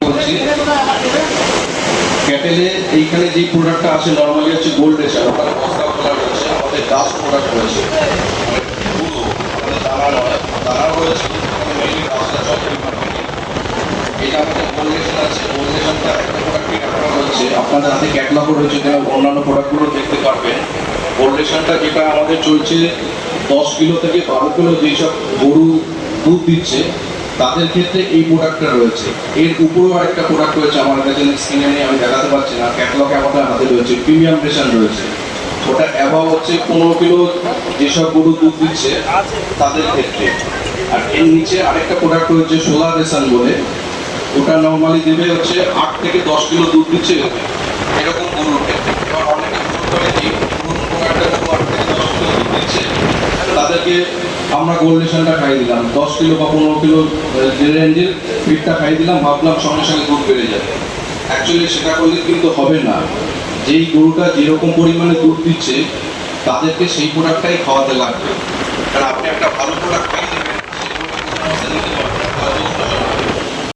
বলছি ক্যাটেলে এইখানে যে প্রোডাক্টটা আছে নর্মালি হচ্ছে গোল্ড রেশার, ওখানে বস্তা খোলা রয়েছে, আমাদের ডাস্ট প্রোডাক্ট রয়েছে, পুরো আমাদের দানা নয়, দানা রয়েছে, মেনলি ডাস্টটা চলে। এটা আমাদের গোল্ড রেশার আছে, গোল্ড রেশারটা একটা প্রোডাক্ট এটা করা রয়েছে, আপনাদের হাতে ক্যাটলগও রয়েছে, যেন অন্যান্য প্রোডাক্টগুলো দেখতে পারবেন। গোল্ড রেশারটা যেটা আমাদের চলছে 10 কিলো থেকে 12 কিলো যেসব গরু দুধ দিচ্ছে তাদের ক্ষেত্রে এই প্রোডাক্টটা রয়েছে। এর উপরেও আরেকটা প্রোডাক্ট রয়েছে আমার কাছে, স্ক্রিনে নিয়ে আমি দেখাতে পারছি না, ক্যাটালগ আমাদের হাতে রয়েছে, প্রিমিয়াম রেশন রয়েছে, ওটা অ্যাভাব হচ্ছে 15 কিলো যেসব গরু দুধ দিচ্ছে তাদের ক্ষেত্রে। আর এর নিচে আরেকটা প্রোডাক্ট রয়েছে সোলার রেশন বলে, ওটা নর্মালি দেবে হচ্ছে 8 থেকে 10 কিলো দুধ দিচ্ছে এরকম গরুর ক্ষেত্রে। এবার অনেকে করে কি পুরনো প্রোডাক্টটা 8 থেকে 10 কিলো দুধ দিচ্ছে তাদেরকে আমরা গোল্ড রেশনটা খাইয়ে দিলাম, 10 কিলো বা 15 কিলো যে রেঞ্জের ফিডটা খাইয়ে দিলাম, ভাবলাম সঙ্গে সঙ্গে দুধ বেড়ে যাবে। অ্যাকচুয়ালি সেটা করলে কিন্তু হবে না। যেই গরুটা যেরকম পরিমাণে দুধ দিচ্ছে তাদেরকে সেই প্রোডাক্টটাই খাওয়াতে লাগবে। কারণ আপনি একটা ভালো প্রোডাক্ট